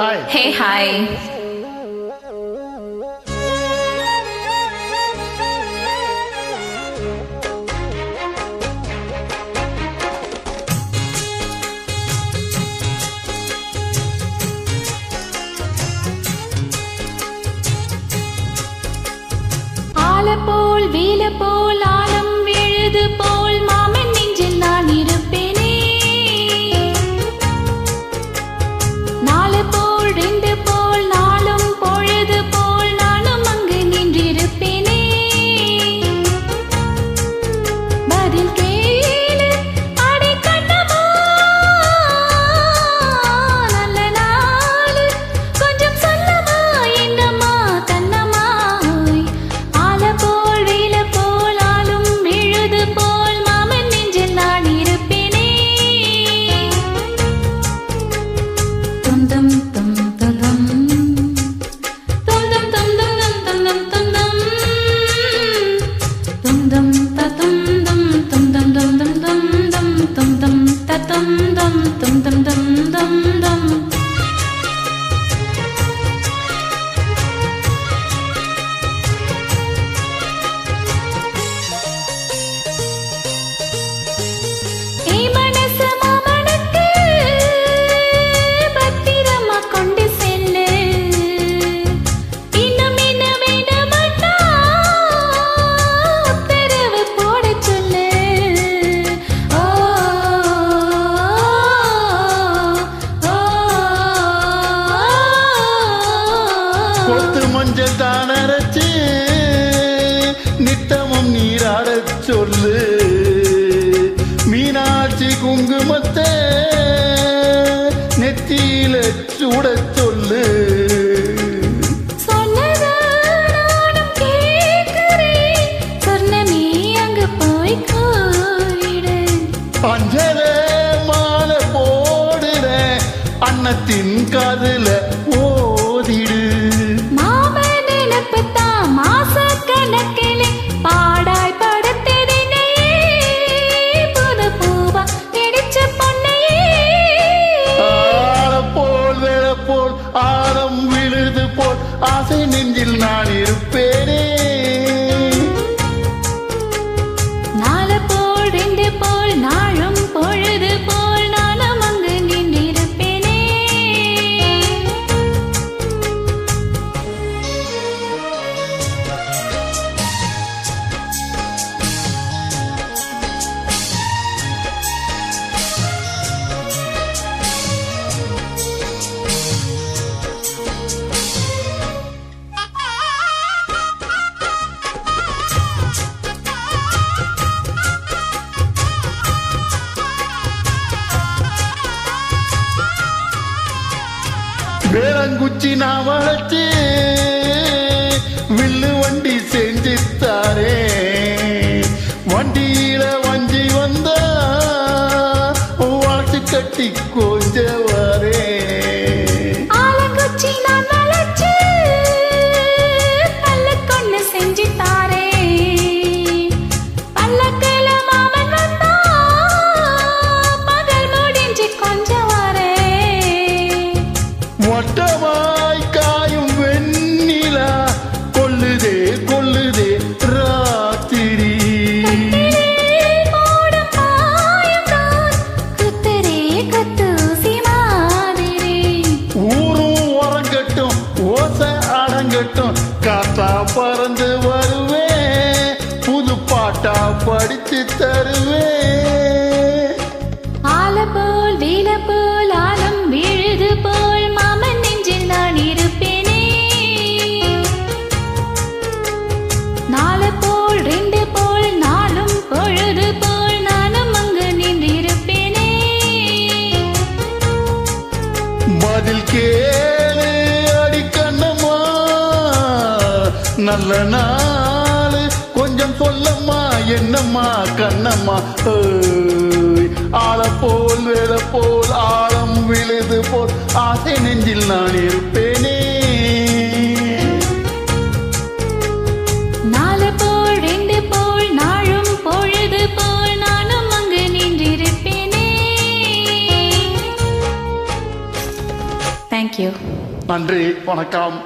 Hi. Hey, hi. போல் வீல போல் ஆழம் விழுது போல் மாமன் நெஞ்சில் நான் இருப்பேனே. நாலு போல் ரெண்டு போல் நாளும் பொழுது போல் நானும் அங்கு நின்றிருப்பேனே. பதில் கேளு அடை கண்ணமா, நல்ல நாளு கொஞ்சம் சொல்லமா, என்னம்மா தன்னம்மா. கொத்து மஞ்சள் தான் அரைச்சு நித்தமும் நீராடச் சொல்லு. மீனாட்சி குங்குமத்தை நெத்தியில சூடச் சொல்லு. அஞ்சல மாலை போடுற அன்னத்தின் காதுல ஓதிடு. பாடாய் படுத்ததினே புது பூவா பிடிச்ச பொன்னையே. ஆழம் போல் வேள போல் ஆழம் விழுது போல் ஆசை நெஞ்சில் நான் இருப்பேனே. நாலு போல் ரெண்டு போல் நாளும் பொழுது போல் நானும் அங்கு நின்றிருப்பேனே. வேளங்குச்சி நான் வளைச்சு வில்லு வண்டி செஞ்சுத்தாரே. வண்டியில வஞ்சி வந்தா வளர்ச்சி கட்டி கொஞ்சவாரே. ஆலங்குச்சி நான் வளைச்சு பல்லக்கொன்னு செஞ்சு தாரே. பல்லக்கில மாமன் வந்தா பகல் முடிஞ்சு கொஞ்சம் வரே. மொட்டமாய் காயும் வெண்ணிலா கொல்லுதே கொல்லுதே ராத்திரி. ஊரும் உறங்கட்டும் ஓசை அடங்கட்டும், காத்தா பறந்து வருவேன், புது பாட்டா படிச்சு தருவேன். ஆல போல் வீல போல் ஆலம் விழுது போல் மாமன் நெஞ்சில் நான் இருப்பேனே. நாலு போல் ரெண்டு போல் நாளும் பொழுது போல் நானும் அங்கு நின்றிருப்பேனே. பதில் கேளு அடி கண்ணம்மா, நல்ல நாள் கொஞ்சம் சொல்லம்மா, என்னம்மா கண்ணம்மா. ஆழ போல் வேள போல் ஆழம் விழுது போல் ஆசை நெஞ்சில் நான் இருப்பேனே. நாலு போல் ரெண்டு போல் நாளும் பொழுது போல் நானும் அங்கு நின்றிருப்பேனே. தேங்க்யூ. நன்றி, வணக்கம்.